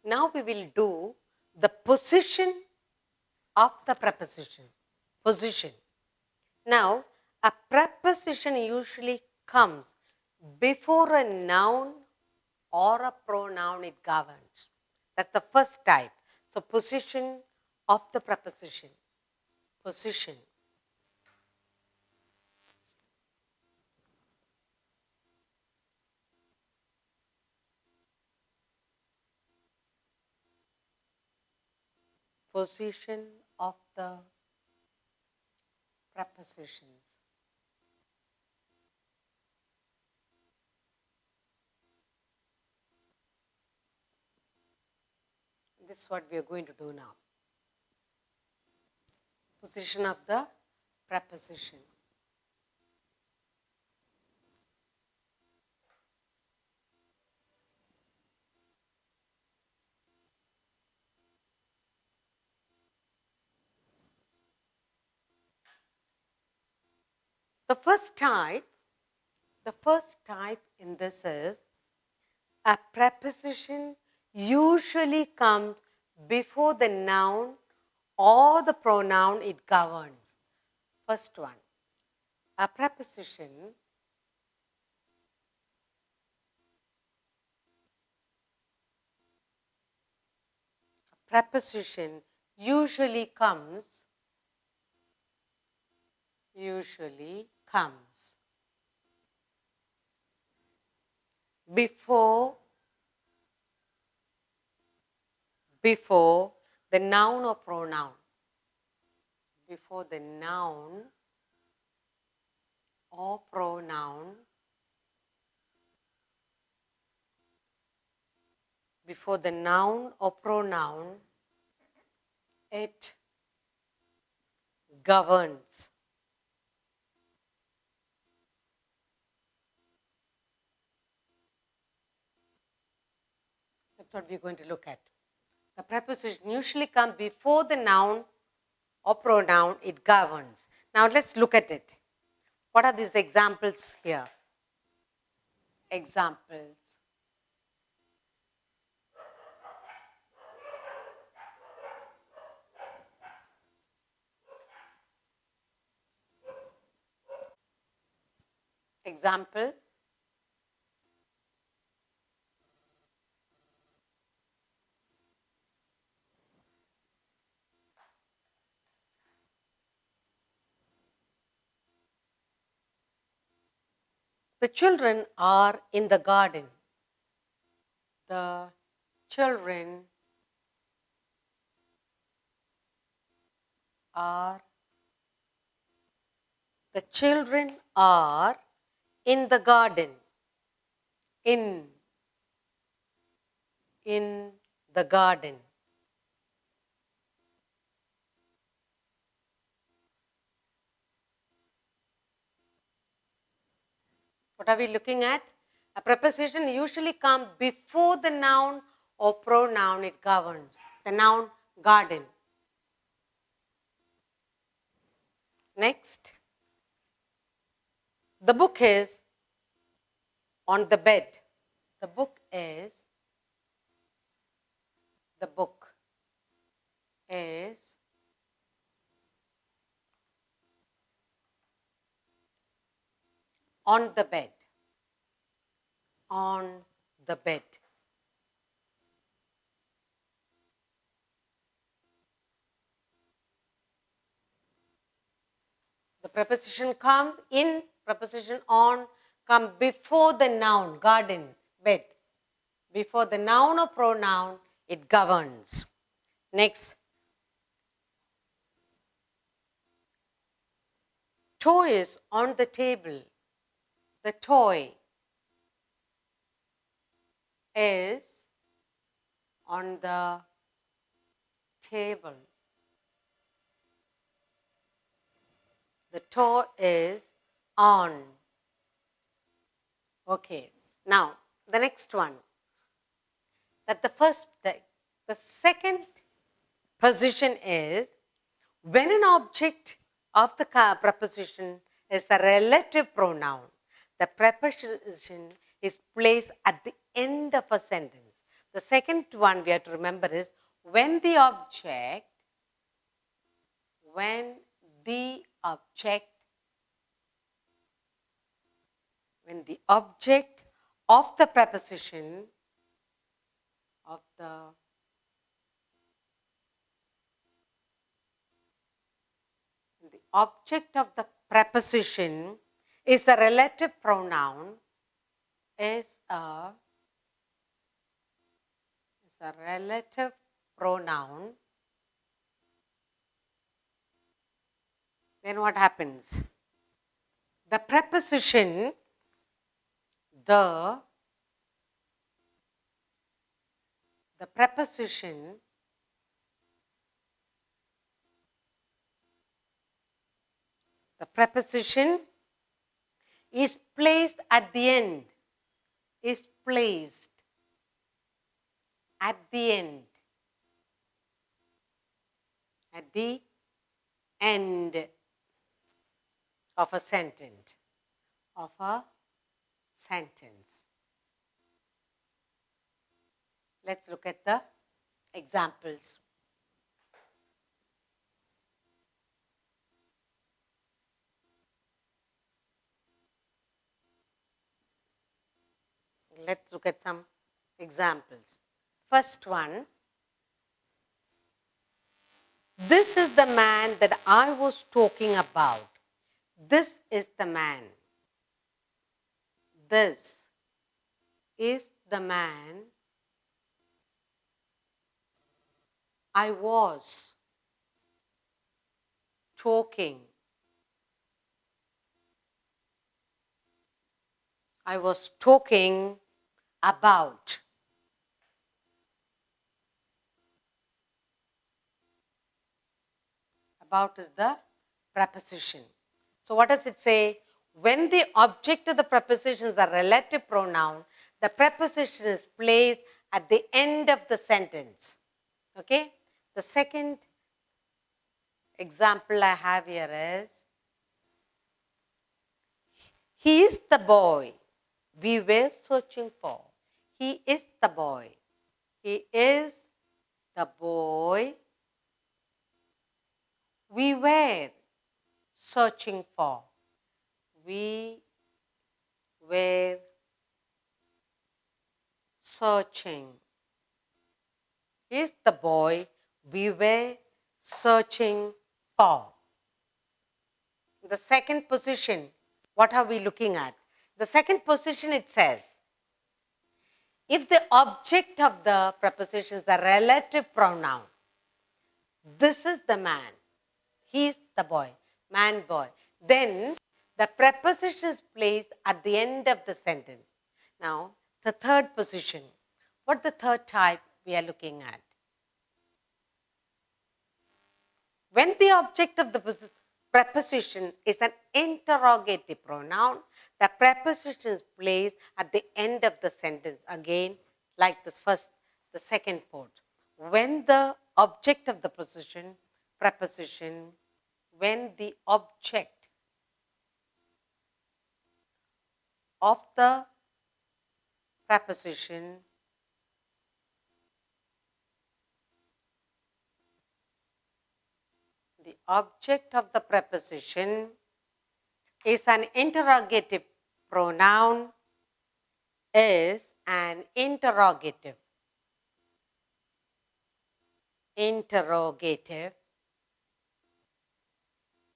Now we will do the position of the preposition. Position. Now, a preposition usually comes before a noun or a pronoun it governs. That's the first type. So, position of the preposition. Position. Position of the prepositions. This is what we are going to do now. Position of the preposition. The first type in this is a preposition usually comes before the noun or the pronoun it governs. First one, a preposition usually comes before the noun or pronoun. Before the noun or pronoun. Before the noun or pronoun, it governs. That's what we're going to look at. The preposition usually comes before the noun or pronoun it governs. Now let's look at it. What are these examples here? Examples. Example. The children are in the garden. The children are in the garden. In the garden. What are we looking at? A preposition usually comes before the noun or pronoun it governs. The noun garden. Next. The book is on the bed. The book is on the bed. On the bed. The preposition come in, preposition on, come before the noun, garden, bed. Before the noun or pronoun, it governs. Next. Toy is on the table. The toy is on the table. The toy is on. Okay. Now, the next one. The second position is when an object of the preposition is the relative pronoun, the preposition is placed at the end of a sentence. The second one we have to remember is when the object of the preposition is a relative pronoun, then what happens? The preposition is placed at the end, at the end of a sentence, Let's look at the examples. Let's look at some examples. First one, this is the man that I was talking about. This is the man. This is the man I was talking about. About is the preposition. So what does it say? When the object of the preposition is a relative pronoun, the preposition is placed at the end of the sentence. Okay? The second example I have here is, he is the boy we were searching for. He is the boy. He is the boy we were searching for. We were searching. He is the boy we were searching for. The second position, what are we looking at? The second position, it says, if the object of the preposition is a relative pronoun, this is the man, he is the boy, man, boy, then the preposition is placed at the end of the sentence. Now, the third position, what the third type we are looking at? When the object of the preposition is an interrogative pronoun, the preposition is placed at the end of the sentence. Again, like the second part. When the object of the preposition, when the object of the preposition is an interrogative pronoun,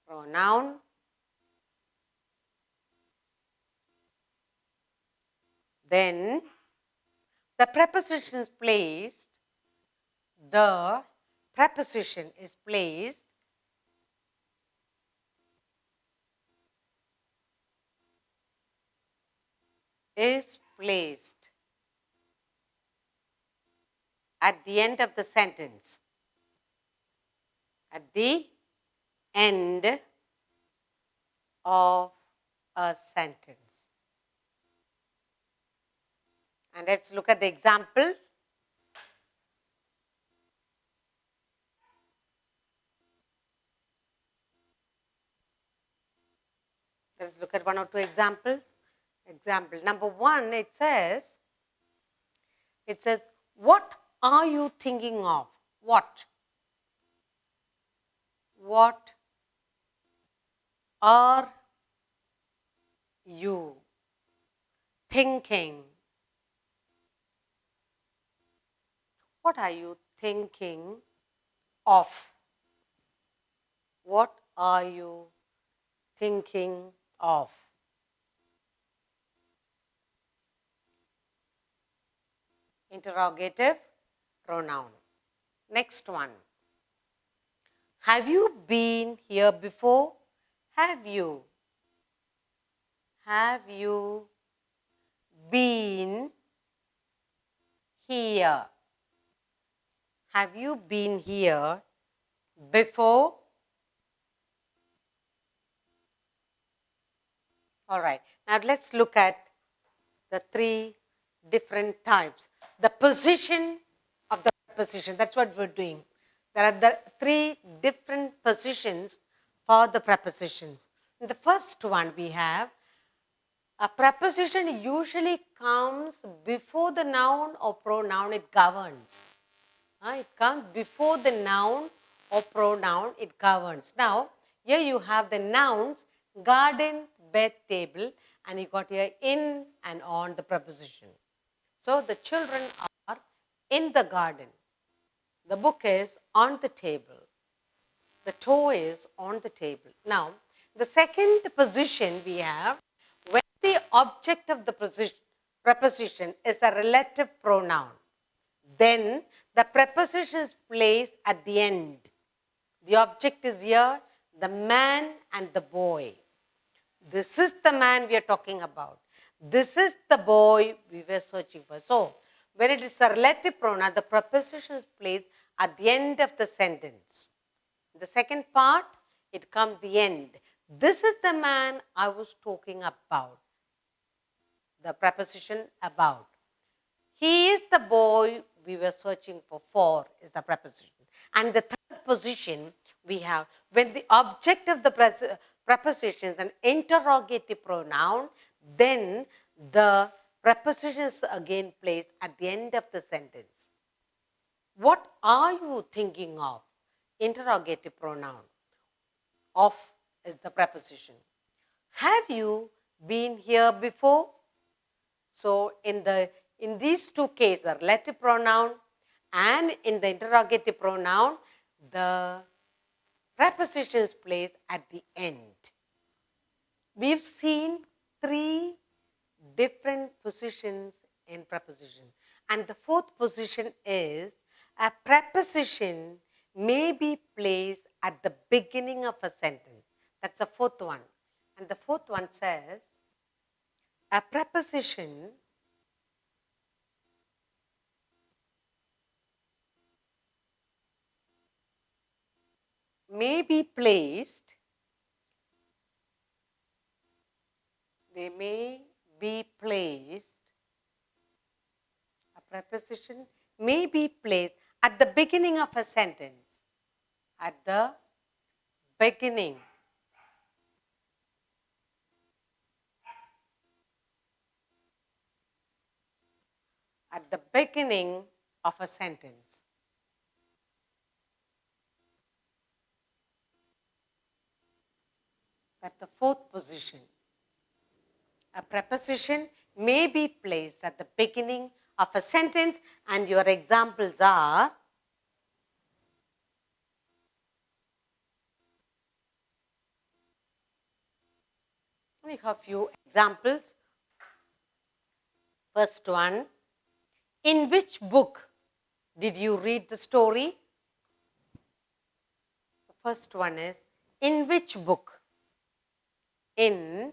pronoun, then the preposition is placed at the end of the sentence. At the end of a sentence. And let's look at the example. Let's look at one or two examples. Example number one, it says, What are you thinking of? What? What are you thinking? What are you thinking of? What are you thinking of? Interrogative pronoun. Next one. Have you been here before? Have you? Have you been here? Have you been here before? All right. Now let's look at the three different types. The position of the preposition. That's what we're doing. There are the three different positions for the prepositions. In the first one we have a preposition usually comes before the noun or pronoun it governs. It comes before the noun or pronoun it governs. Now, here you have the nouns garden, bed, table, and you got here in and on the preposition. So, the children are in the garden. The book is on the table. The toy is on the table. Now, the second position we have when the object of the preposition is a relative pronoun, then the preposition is placed at the end. The object is here, the man and the boy. This is the man we are talking about. This is the boy we were searching for. So, when it is a relative pronoun, the preposition is placed at the end of the sentence. The second part, it comes the end. This is the man I was talking about. The preposition about. He is the boy we were searching for is the preposition. And the third position we have when the object of the preposition is an interrogative pronoun, then the preposition is again placed at the end of the sentence. What are you thinking of? Interrogative pronoun. Of is the preposition. Have you been here before? So, in these two cases, the relative pronoun and in the interrogative pronoun, the preposition is placed at the end. We've seen three different positions in preposition. And the fourth position is a preposition may be placed at the beginning of a sentence. That's the fourth one. And the fourth one says, a preposition may be placed, a preposition may be placed at the beginning of a sentence. At the beginning. At the beginning of a sentence. That's the fourth position. A preposition may be placed at the beginning of a sentence, and your examples are we have a few examples. First one, in which book did you read the story? The first one is, in which book? In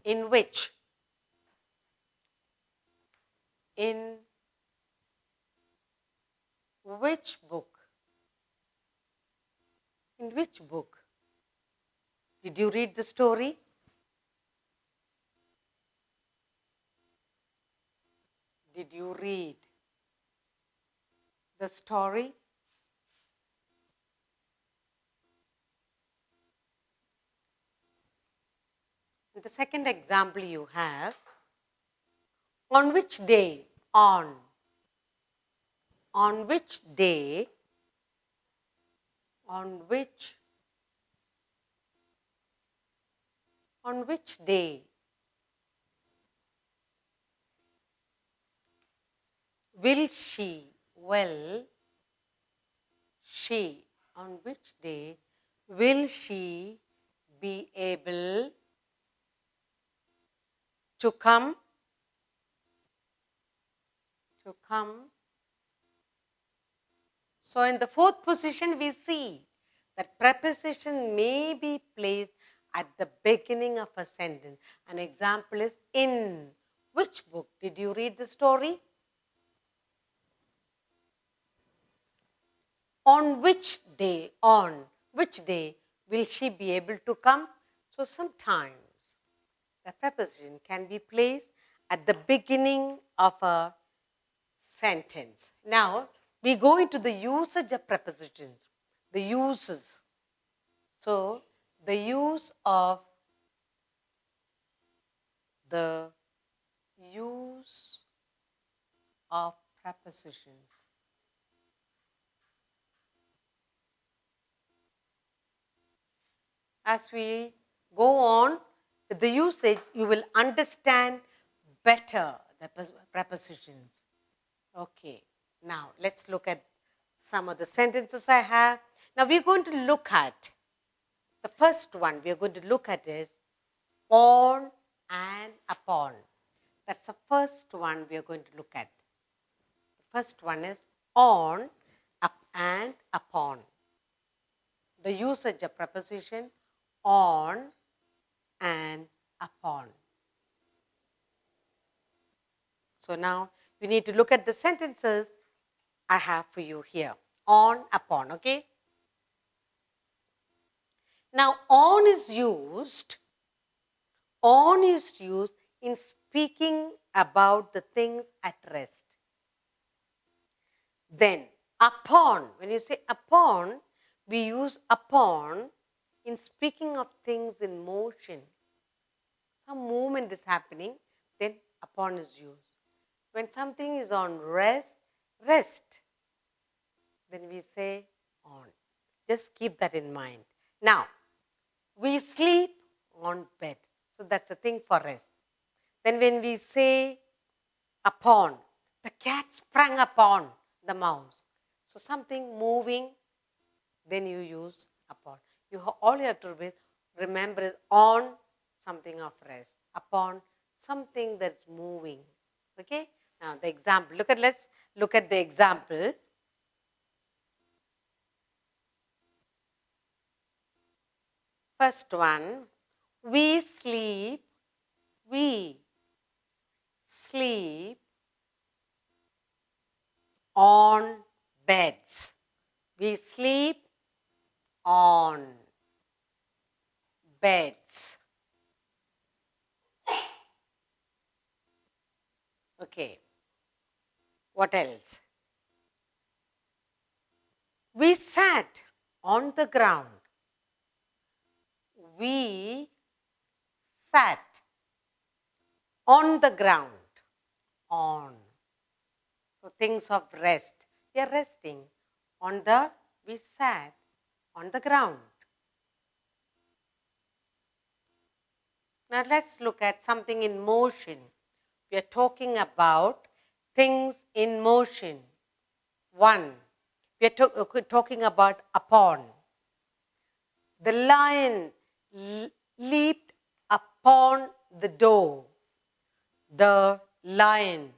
which? In which book? In which book did you read the story? Did you read the story? And the second example you have, on which day on. On which day, on which day will she, on which day will she be able to come? So in the fourth position, we see that preposition may be placed at the beginning of a sentence. An example is in. Which book did you read the story? On which day will she be able to come? So sometimes the preposition can be placed at the beginning of a sentence. Now, we go into the usage of prepositions, the uses. So, the use of prepositions. As we go on with the usage, you will understand better the prepositions. Okay, now let's look at some of the sentences I have. Now we're going to look at the first one we are going to look at is on and upon. That's the first one we are going to look at. The first one is on, up and upon. The usage of preposition on and upon. So now we need to look at the sentences I have for you here. On, upon, okay? Now on is used in speaking about the things at rest. Then upon, when you say upon, we use upon in speaking of things in motion. Some movement is happening, then upon is used. When something is on rest, then we say on. Just keep that in mind. Now, we sleep on bed. So that's a thing for rest. Then when we say upon, the cat sprang upon the mouse. So something moving, then you use upon. All you have to remember is on, something of rest. Upon, something that's moving. Okay? Now the example. Let's look at the example. First one, we sleep on beds. We sleep on beds. Okay. What else? We sat on the ground. We sat on the ground. On. So things of rest. We are resting. We sat on the ground. Now let's look at something in motion. We are talking about things in motion. One, we are talking about upon. The lion leaped upon the door. The lion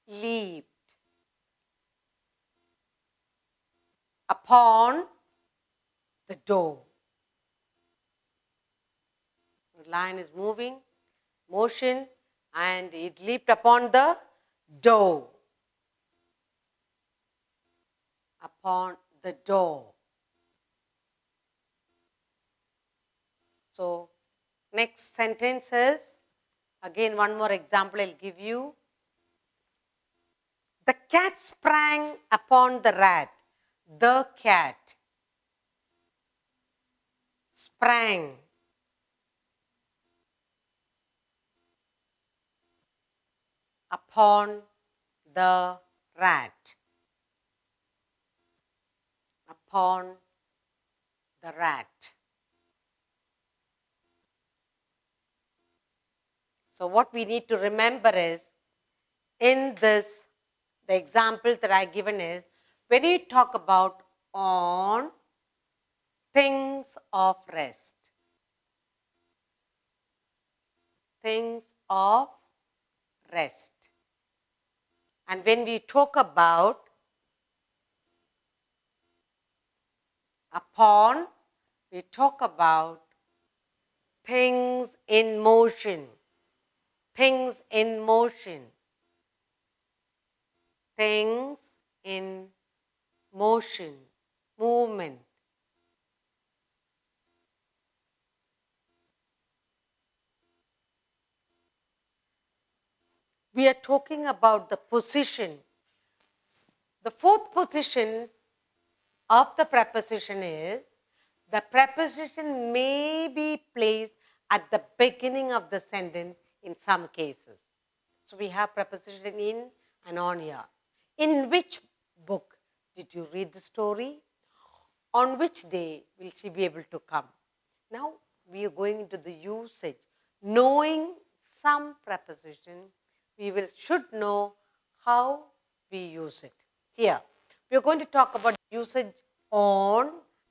leaped upon the door. The lion is moving, motion, and it leaped upon the door. Upon the door. So, next sentence is, again one more example I'll give you. The cat sprang upon the rat. The cat sprang upon the rat. Upon the rat. So what we need to remember is, in this, the example that I given is, when you talk about on things of rest. Things of rest. And when we talk about upon, we talk about things in motion. Things in motion. Things in motion. Movement. We are talking about the position. The fourth position of the preposition is, the preposition may be placed at the beginning of the sentence in some cases. So we have preposition in and on here. In which book did you read the story? On which day will she be able to come? Now we are going into the usage. Knowing some preposition, we should know how we use it. Here, we are going to talk about usage on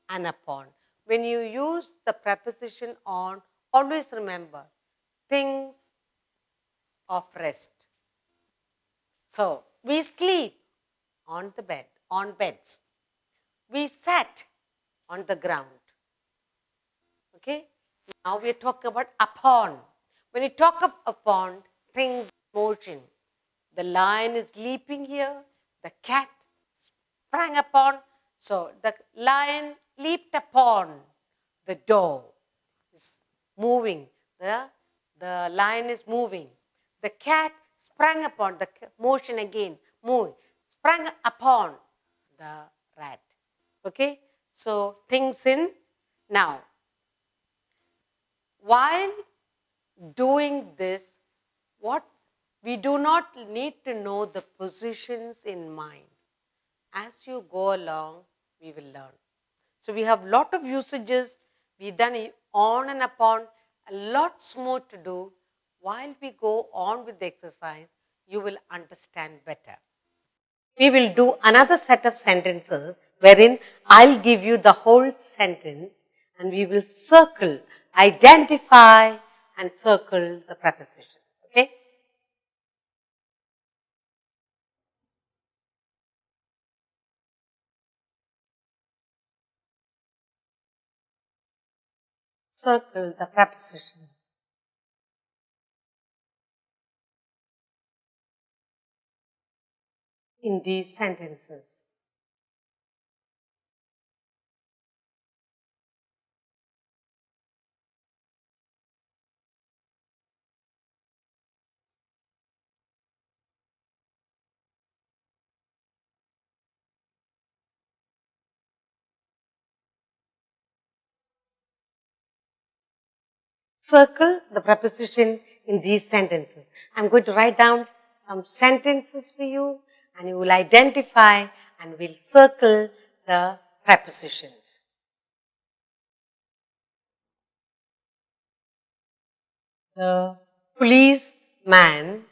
and upon. When you use the preposition on, always remember things of rest. So, we sleep on the bed, on beds. We sat on the ground. Okay? Now we are talking about upon. When you talk upon, things in motion. The lion is leaping here. The cat sprang upon. So the lion leaped upon the door. It's moving. The lion is moving. The cat sprang upon, the motion again, moving. Sprang upon the rat. Okay? So things in. Now, while doing this, what we do not need to know the positions in mind. As you go along, we will learn. So we have lot of usages. We've done it on and upon. Lots more to do. While we go on with the exercise, you will understand better. We will do another set of sentences wherein I'll give you the whole sentence and we will circle, identify and circle the preposition. Okay? Circle the preposition. In these sentences. Circle the preposition in these sentences. I'm going to write down some sentences for you and you will identify and we'll circle the prepositions. The policeman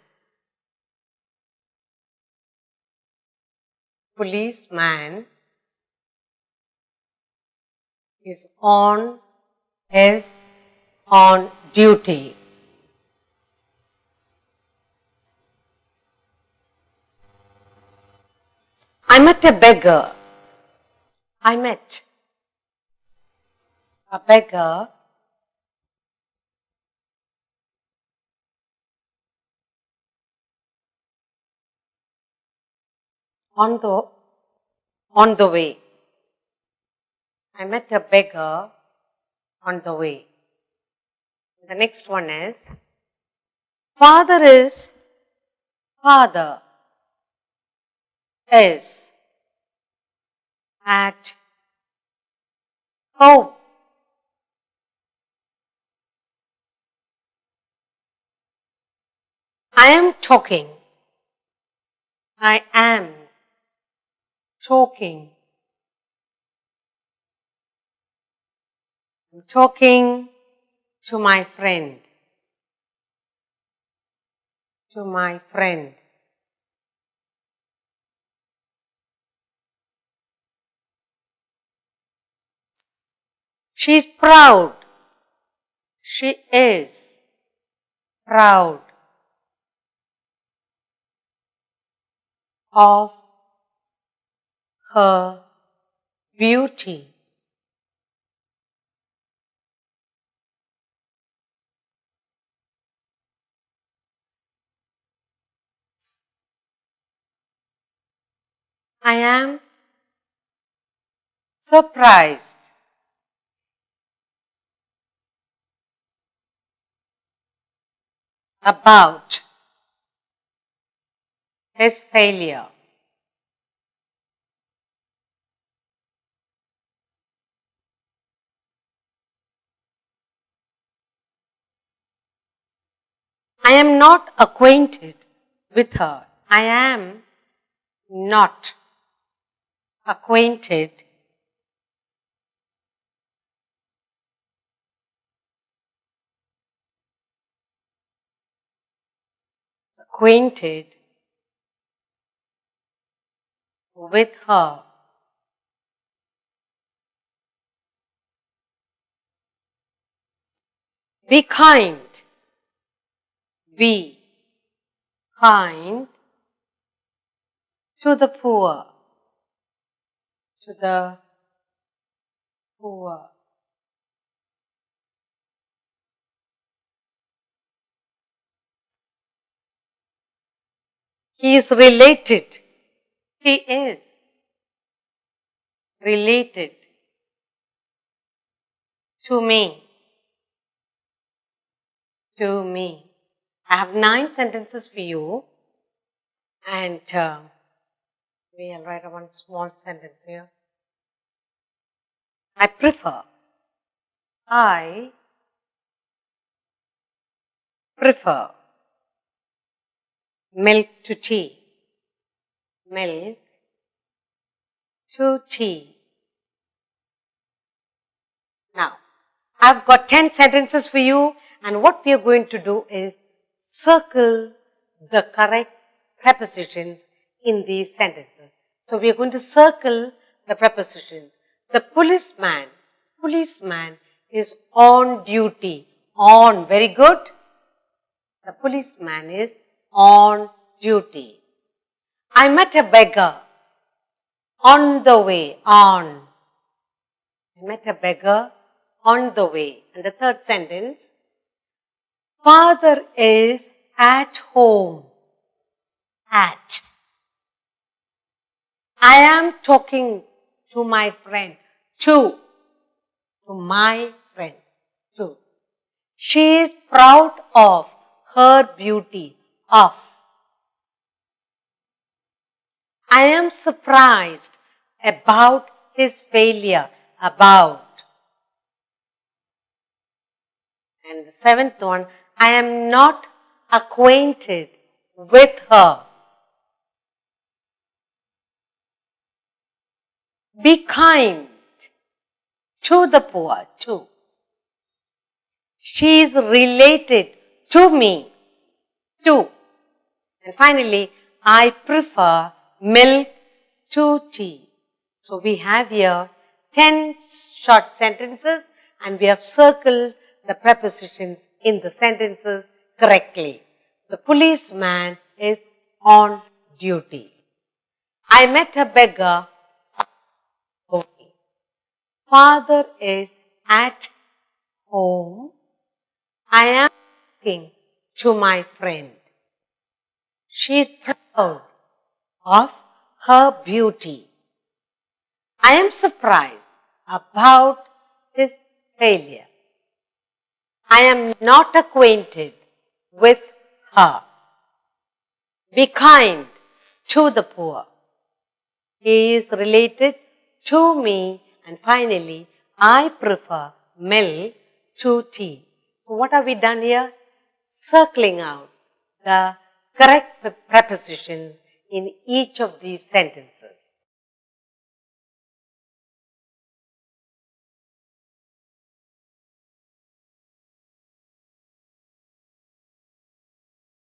is on duty. I met a beggar. I met a beggar on the way. I met a beggar on the way. The next one is, father is at home. I am talking I am talking. I'm talking to my friend. To my friend. She's proud. She is proud of her beauty. I am surprised about his failure. I am not acquainted with her. I am not acquainted acquainted with her. Be kind. Be kind to the poor. To the poor. He is related. He is related to me. To me. I have 9 sentences for you, and we'll write one small sentence here. I prefer. I prefer milk to tea. Milk to tea. Now, I've got 10 sentences for you, and what we are going to do is circle the correct prepositions in these sentences. So, we are going to circle the prepositions. The policeman is on duty. On, very good. The policeman is on duty. I met a beggar on the way. On. I met a beggar on the way. And the third sentence, father is at home. At. I am talking to my friend. To my friend. To. She is proud of her beauty. Of. I am surprised about his failure. About. And the 7th one, I am not acquainted with her. Be kind to the poor. To. She is related to me. To. And finally, I prefer milk to tea. So we have here 10 short sentences, and we have circled the prepositions in the sentences correctly. The policeman is on duty. I met a beggar. Okay. Father is at home. I am talking to my friend. She is proud of her beauty. I am surprised about his failure. I am not acquainted with her. Be kind to the poor. He is related to me. And finally, I prefer milk to tea. So what have we done here? Circling out the correct preposition in each of these sentences.